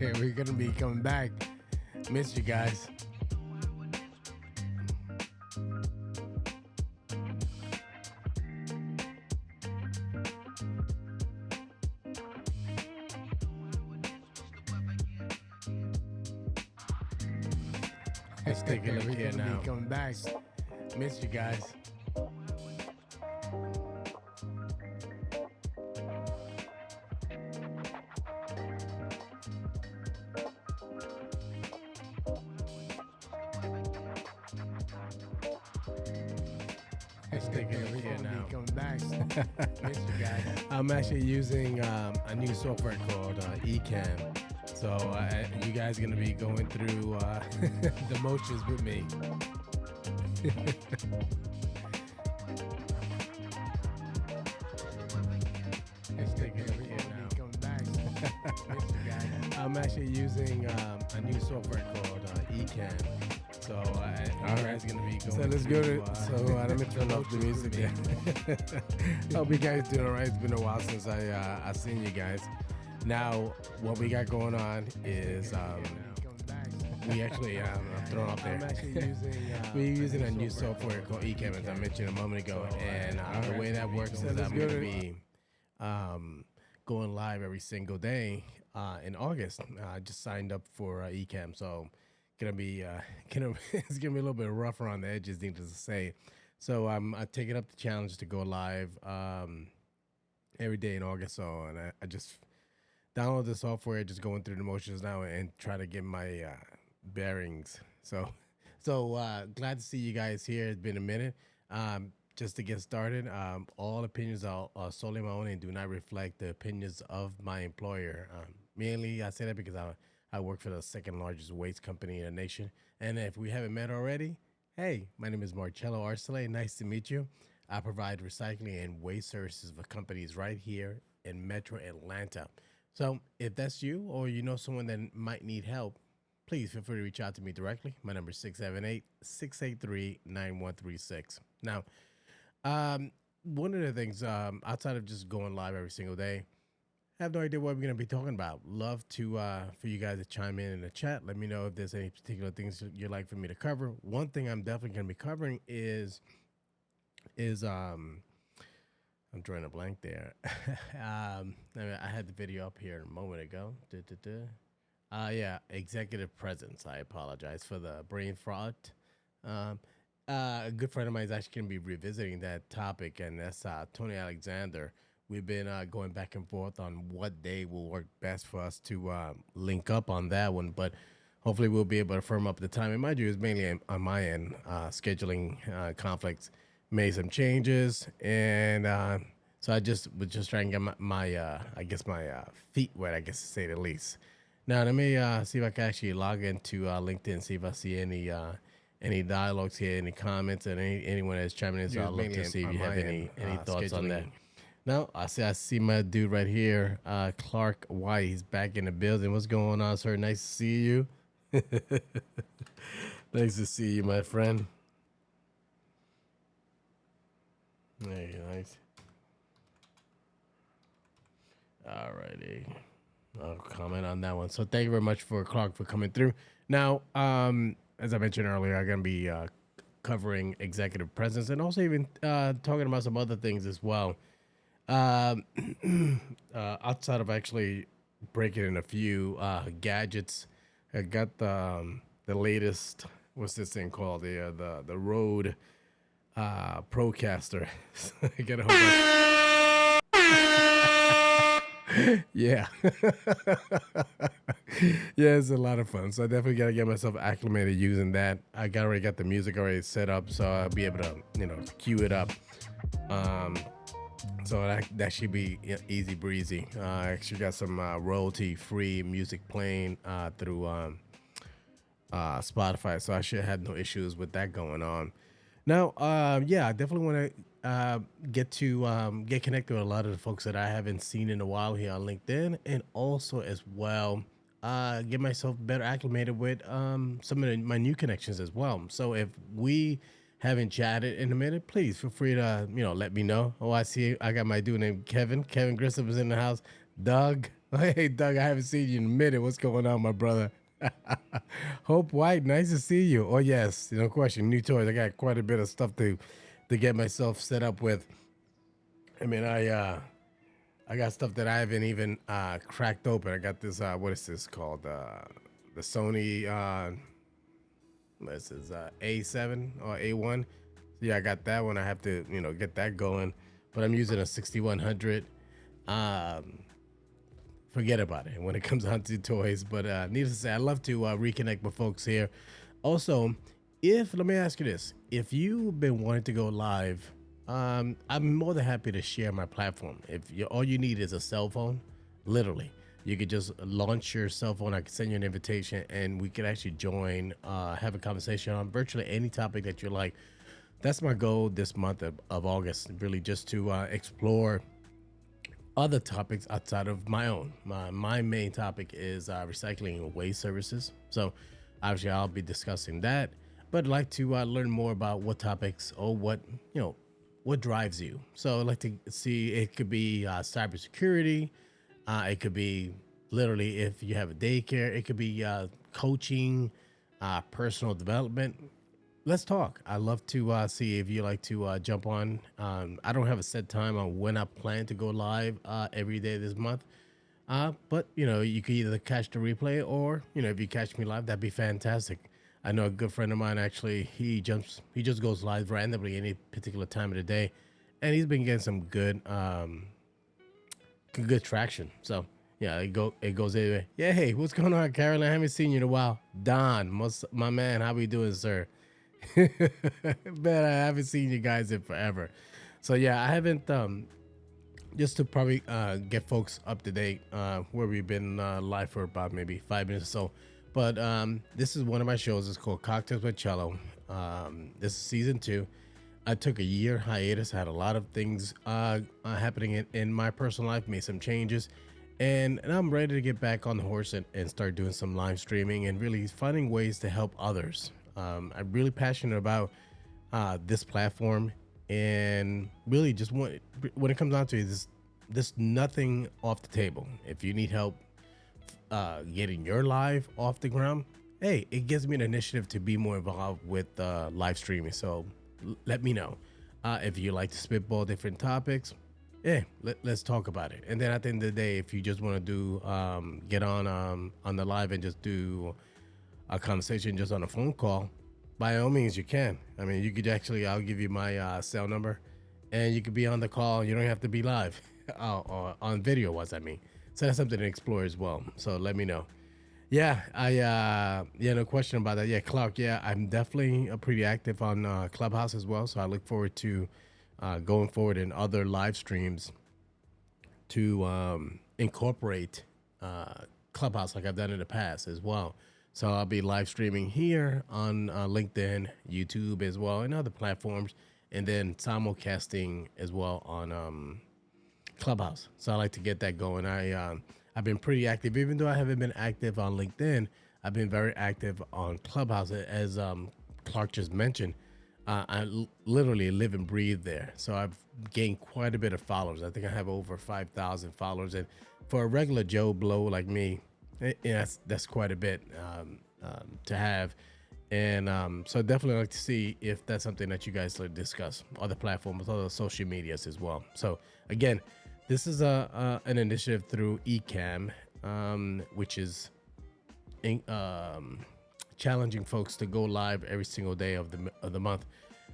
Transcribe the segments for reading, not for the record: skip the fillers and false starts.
We're gonna be coming back. Missed you guys. Let's take a look here now. Coming back. Missed you guys. Let's take a look here now. Coming back. Missed you guys. I'm actually using a new software called Ecamm. So you guys are gonna be going through the motions with me. Let's take it over here now. Coming back. I'm actually using a new software called Ecamm. So you guys are gonna be going. So let's go to. Let me turn off the music. Hope you guys doing all right. It's been a while since I seen you guys. Now, what we got going on is we actually, I'm throwing up there. We're using a new software called Ecamm, as I mentioned a moment ago. And the way that works is I'm going to be going live every single day in August. I just signed up for Ecamm, so gonna be it's gonna be a little bit rougher on the edges, needless to say. So I'm taking up the challenge to go live every day in August. So and I just download the software, just going through the motions now and try to get my bearings. So glad to see you guys here. It's been a minute. Just to get started, all opinions are solely my own and do not reflect the opinions of my employer. Mainly, I say that because I work for the second largest waste company in the nation. And if we haven't met already, hey, my name is Chello. Nice to meet you. I provide recycling and waste services for companies right here in Metro Atlanta. So if that's you or you know someone that might need help, please feel free to reach out to me directly. My number is 678-683-9136. Now, one of the things outside of just going live every single day, I have no idea what we're going to be talking about. Love to for you guys to chime in the chat. Let me know if there's any particular things you'd like for me to cover. One thing I'm definitely going to be covering is I'm drawing a blank there. I had the video up here a moment ago. Yeah, executive presence. I apologize for the brain fraud. A good friend of mine is actually going to be revisiting that topic, and that's Tony Alexander. We've been going back and forth on what day will work best for us to link up on that one, but hopefully we'll be able to firm up the time. And mind you, it's mainly on my end, scheduling conflicts. Made some changes, and so I just was just trying to get my feet wet, I guess to say the least. Now let me see if I can actually log into LinkedIn, see if I see any dialogues here, any comments, and anyone that's chiming in. So I'd love to see if you have any thoughts on that. Now I see my dude right here, Clark White. He's back in the building. What's going on, sir? Nice to see you. Nice to see you, my friend. There you nice. All righty. I'll comment on that one. So thank you very much for Clark for coming through. Now, as I mentioned earlier, I'm going to be covering executive presence and also even talking about some other things as well. Outside of actually breaking in a few gadgets, I got the latest. What's this thing called? The Rode Procaster. I got a whole bunch. Yeah. Yeah, it's a lot of fun. So I definitely got to get myself acclimated using that. I already got the music already set up, so I'll be able to, cue it up. So that should be easy breezy. I actually got some royalty-free music playing through Spotify, so I should have no issues with that going on. Now, yeah, I definitely want to get connected with a lot of the folks that I haven't seen in a while here on LinkedIn, and also as well get myself better acclimated with some of my new connections as well. So if we haven't chatted in a minute, please feel free to let me know. Oh, I see I got my dude named Kevin. Kevin Grissom is in the house. Doug. Hey, Doug, I haven't seen you in a minute. What's going on, my brother? Hope White, nice to see you. Oh, yes, no question. New toys. I got quite a bit of stuff to get myself set up with. I mean, I got stuff that I haven't even cracked open. I got this. What is this called? The Sony. This is A7 or A1. So yeah, I got that one. I have to get that going. But I'm using a 6100. Forget about it when it comes down to toys. But needless to say, I love to reconnect with folks here. Also, let me ask you this: if you've been wanting to go live, I'm more than happy to share my platform. All you need is a cell phone, literally, you could just launch your cell phone. I can send you an invitation, and we could actually join, have a conversation on virtually any topic that you like. That's my goal this month of August, really, just to explore other topics outside of my own. My main topic is recycling and waste services. So obviously I'll be discussing that, but I'd like to learn more about what topics or what drives you. So I'd like to see, it could be cybersecurity. It could be literally if you have a daycare. It could be coaching, personal development. Let's talk. I love to see if you like to jump on. I don't have a set time on when I plan to go live every day this month. But you can either catch the replay or if you catch me live, that'd be fantastic. I know a good friend of mine actually. He just goes live randomly any particular time of the day, and he's been getting some good traction. So yeah, it goes anyway. Yeah, hey, what's going on, Carolyn? I haven't seen you in a while. Don, my man, how we doing, sir? Man, I haven't seen you guys in forever. So yeah, I haven't just to probably get folks up to date where we've been live for about maybe 5 minutes or so. But this is one of my shows. It's called Cocktails with Chello. This is season 2. I took a year hiatus. I had a lot of things happening in my personal life, made some changes, and I'm ready to get back on the horse and start doing some live streaming and really finding ways to help others. I'm really passionate about this platform, and really just when it comes down to it, there's nothing off the table. If you need help getting your live off the ground, hey, it gives me an initiative to be more involved with live streaming. So let me know if you like to spitball different topics. Yeah, let's talk about it. And then at the end of the day, if you just want to do get on the live and just do a conversation just on a phone call, by all means you can. I mean, you could actually, I'll give you my cell number, and you could be on the call. You don't have to be live or on video, I mean. So that's something to explore as well. So let me know. Yeah, no question about that. Yeah, Clark, yeah, I'm definitely pretty active on Clubhouse as well. So I look forward to going forward in other live streams to incorporate Clubhouse like I've done in the past as well. So I'll be live streaming here on LinkedIn, YouTube as well, and other platforms, and then simulcasting as well on Clubhouse. So I like to get that going. I've been pretty active, even though I haven't been active on LinkedIn. I've been very active on Clubhouse, as Clark just mentioned. Literally live and breathe there. So I've gained quite a bit of followers. I think I have over 5,000 followers, and for a regular Joe Blow like me, that's quite a bit to have. And so definitely like to see if that's something that you guys like to discuss, other platforms, other social medias as well. So again, this is an initiative through ECAM, which is challenging folks to go live every single day of the month.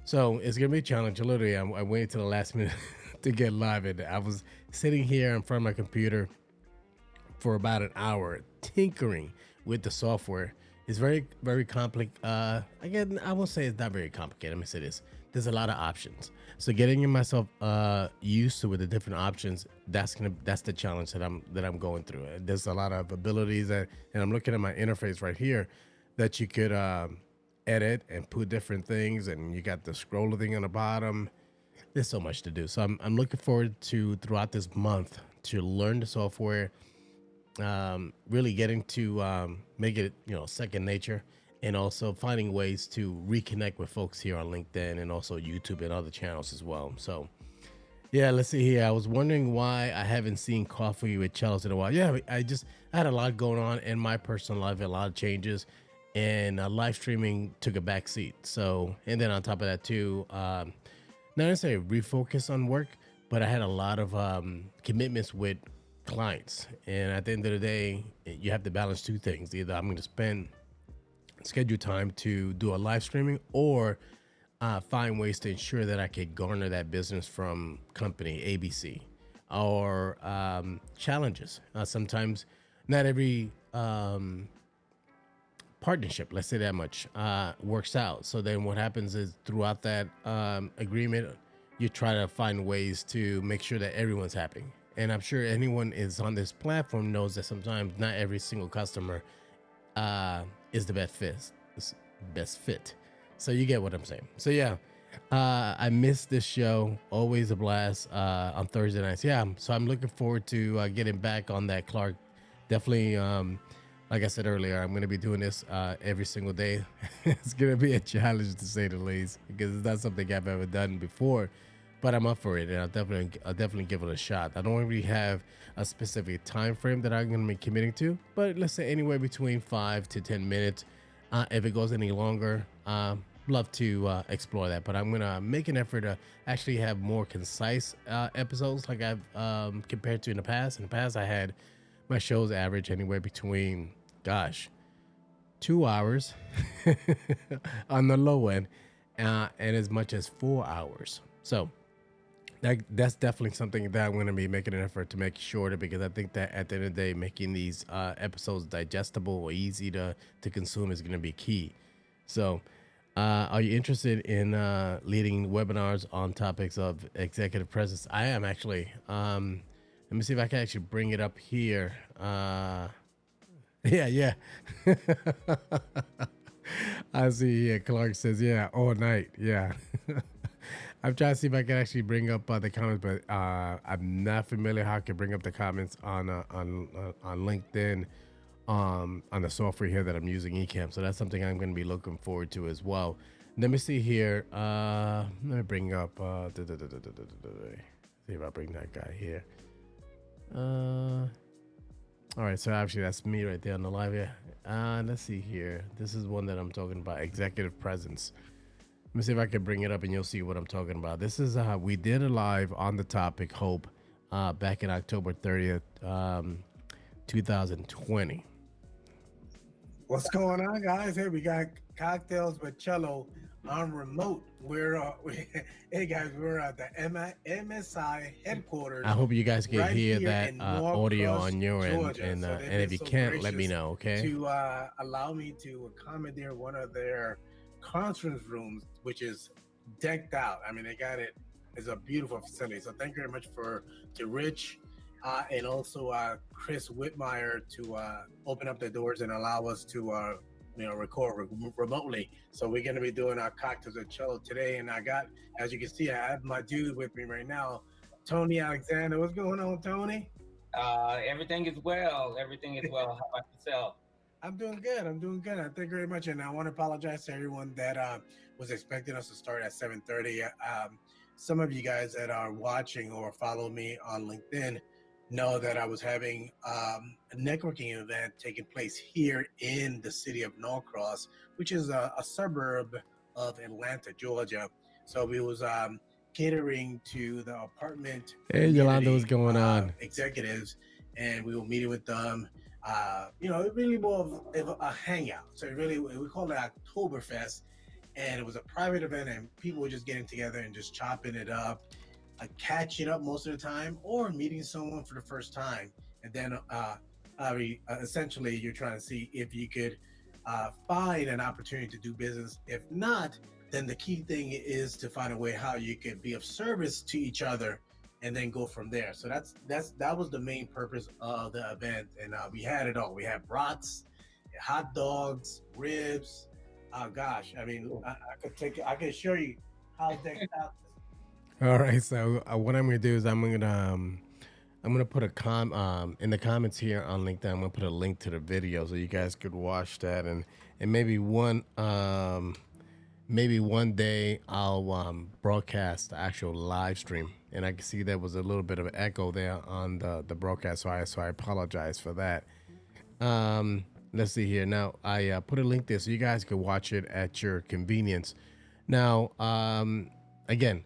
So it's gonna be a challenge. Literally, I waited till the last minute to get live, and I was sitting here in front of my computer for about an hour tinkering with the software. It's very, very complex. Again, I won't say it's not very complicated. Let me say this: there's a lot of options. So getting myself used to with the different options, that's the challenge that I'm going through. There's a lot of abilities and I'm looking at my interface right here that you could edit and put different things, and you got the scroller thing on the bottom. There's so much to do. So I'm looking forward to throughout this month to learn the software. Really getting to make it second nature, and also finding ways to reconnect with folks here on LinkedIn and also YouTube and other channels as well. So Yeah, let's see here. I was wondering why I haven't seen Coffee with Cellos in a while. Yeah, I had a lot going on in my personal life, a lot of changes, and live streaming took a back seat. So, and then on top of that too, not necessarily refocus on work, but I had a lot of commitments with clients, and at the end of the day, you have to balance two things. Either I'm going to spend schedule time to do a live streaming, or find ways to ensure that I could garner that business from company ABC, or challenges. Sometimes not every partnership, let's say that much, works out. So then what happens is throughout that agreement, you try to find ways to make sure that everyone's happy. And I'm sure anyone is on this platform knows that sometimes not every single customer is the best fit. So you get what I'm saying. So yeah, I missed this show. Always a blast on Thursday nights. Yeah, so I'm looking forward to getting back on that, Clark. Definitely, like I said earlier, I'm going to be doing this every single day. It's going to be a challenge to say the least, because it's not something I've ever done before. But I'm up for it, and I'll definitely give it a shot. I don't really have a specific time frame that I'm going to be committing to, but let's say anywhere between 5 to 10 minutes. If it goes any longer, love to explore that. But I'm gonna make an effort to actually have more concise episodes, like I've compared to in the past. In the past, I had my shows average anywhere between, 2 hours on the low end, and as much as 4 hours. So that's definitely something that I'm going to be making an effort to make shorter, because I think that at the end of the day, making these episodes digestible or easy to consume is going to be key. So, are you interested in leading webinars on topics of executive presence? I am actually. Let me see if I can actually bring it up here. Yeah. I see here. Clark says, yeah, all night. Yeah. I'm trying to see if I can actually bring up the comments, but I'm not familiar how I can bring up the comments on LinkedIn, on the software here that I'm using, Ecamm. So that's something I'm going to be looking forward to as well. Let me see here. Let me bring up. See if I bring that guy here. All right, so actually that's me right there on the live here. Let's see here. This is one that I'm talking about, executive presence. Let me see if I can bring it up and you'll see what I'm talking about. This is we did a live on the topic Hope back in October 30th, 2020. What's going on, guys? Hey, we got Cocktails with Chello on remote. Hey guys, we're at the MSI headquarters. I hope you guys can hear that audio on your end, and if you can't, let me know, okay? To allow me to accommodate one of their conference rooms, which is decked out. I mean, they got it. It's a beautiful facility. So thank you very much to Rich and also Chris Whitmire to open up the doors and allow us to record remotely. So we're going to be doing our Cocktails at Chello today. And I got, as you can see, I have my dude with me right now, Tony Alexander. What's going on, Tony? Everything is well. Everything is well. How about yourself? I'm doing good. Thank you very much. And I want to apologize to everyone that was expecting us to start at 7:30. Some of you guys that are watching or follow me on LinkedIn know that I was having a networking event taking place here in the city of Norcross, which is a suburb of Atlanta, Georgia. So we was catering to the apartment. Hey, Yolanda, what's going on? Executives, and we were meeting with them. It really more of a hangout. So we call it Oktoberfest, and it was a private event, and people were just getting together and just chopping it up, catching up most of the time, or meeting someone for the first time. And then essentially you're trying to see if you could find an opportunity to do business. If not, then the key thing is to find a way how you could be of service to each other and then go from there. So that was the main purpose of the event. And we had it all. We had brats, hot dogs, ribs. Oh gosh, I mean, I could show you how decked out. All right, so what I'm gonna do is I'm gonna put in the comments here on LinkedIn. I'm gonna put a link to the video so you guys could watch that, and maybe one maybe one day I'll broadcast the actual live stream. And I can see there was a little bit of an echo there on the broadcast, so I apologize for that. Let's see here. Now I put a link there so you guys can watch it at your convenience. Now, again,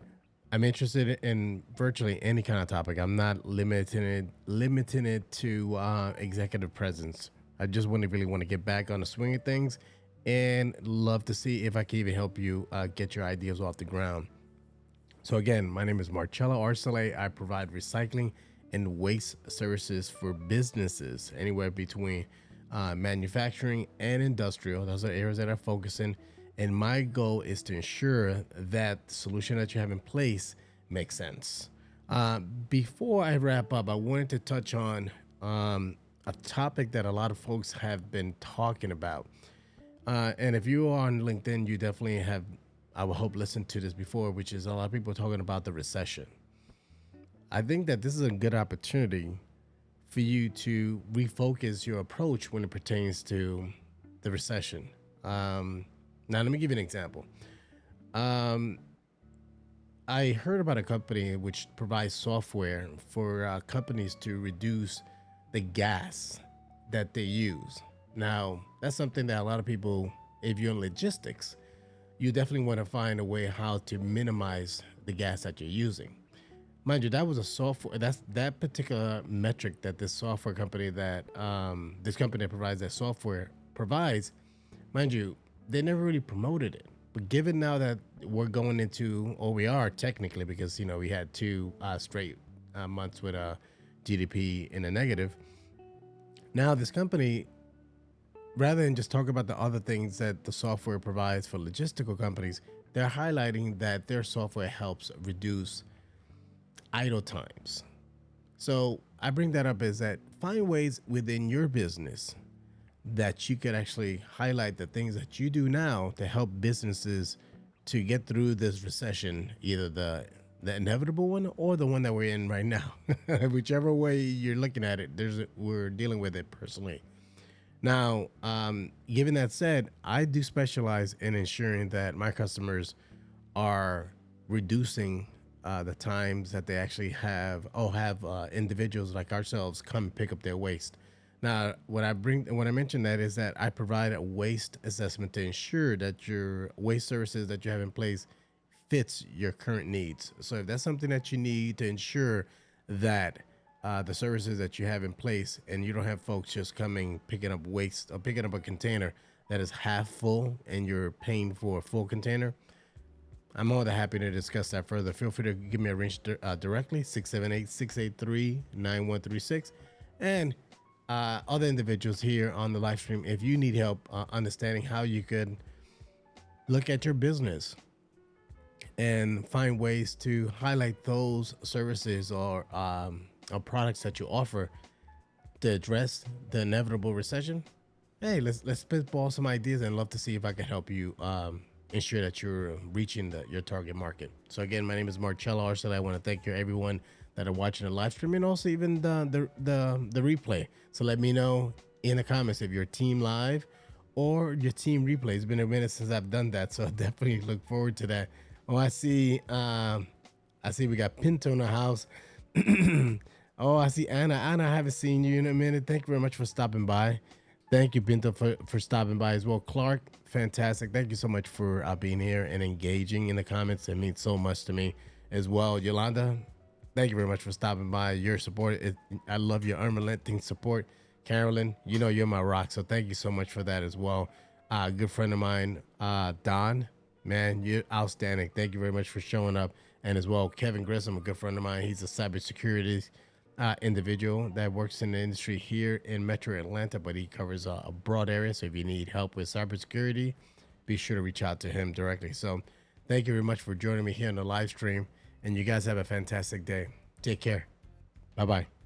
I'm interested in virtually any kind of topic. I'm not limiting it to executive presence. I just really want to get back on the swing of things, and love to see if I can even help you get your ideas off the ground. So again, my name is Marcello Arcele. I provide recycling and waste services for businesses anywhere between manufacturing and industrial. Those are areas that I focus in. And my goal is to ensure that the solution that you have in place makes sense. Before I wrap up, I wanted to touch on a topic that a lot of folks have been talking about. And if you are on LinkedIn, you definitely have, I would hope, listened to this before, which is a lot of people talking about the recession. I think that this is a good opportunity for you to refocus your approach when it pertains to the recession. Now, let me give you an example. I heard about a company which provides software for companies to reduce the gas that they use. Now, that's something that a lot of people, if you're in logistics, you definitely want to find a way how to minimize the gas that you're using. Mind you, that was a software. That's that particular metric that this software company that this company that provides that software provides. Mind you, they never really promoted it. But given now that we're going into, or we are technically, because we had two straight months with a GDP in a negative. Now this company, rather than just talk about the other things that the software provides for logistical companies, they're highlighting that their software helps reduce idle times. So I bring that up is that find ways within your business that you could actually highlight the things that you do now to help businesses to get through this recession, either the inevitable one or the one that we're in right now. Whichever way you're looking at it, we're dealing with it personally. Now, given that said, I do specialize in ensuring that my customers are reducing the times that they actually have individuals like ourselves come pick up their waste. Now, when I mention that is that I provide a waste assessment to ensure that your waste services that you have in place fits your current needs. So if that's something that you need to ensure that the services that you have in place, and you don't have folks just coming picking up waste or picking up a container that is half full and you're paying for a full container, I'm more than happy to discuss that further. Feel free to give me a ring directly, 678-683-9136. And other individuals here on the live stream, if you need help understanding how you could look at your business and find ways to highlight those services or products that you offer to address the inevitable recession, hey, let's spitball some ideas, and love to see if I can help you ensure that you're reaching your target market. So again, my name is Marcello Arcele. I want to thank you everyone that are watching the live stream and also even the replay. So let me know in the comments if you're team live or your team replay. It's been a minute since I've done that, so definitely look forward to that. Oh, I see we got Pinto in the house. Oh, I see Anna. Anna, I haven't seen you in a minute. Thank you very much for stopping by. Thank you, Pinto, for stopping by as well. Clark, fantastic. Thank you so much for being here and engaging in the comments. It means so much to me as well. Yolanda, thank you very much for stopping by. Your support, I love your unrelenting support. Carolyn, you're my rock, so thank you so much for that as well. Good friend of mine, Don, man, you're outstanding. Thank you very much for showing up. And as well, Kevin Grissom, a good friend of mine. He's a cybersecurity individual that works in the industry here in Metro Atlanta, but he covers a broad area. So if you need help with cybersecurity, be sure to reach out to him directly. So thank you very much for joining me here on the live stream, and you guys have a fantastic day. Take care. Bye-bye.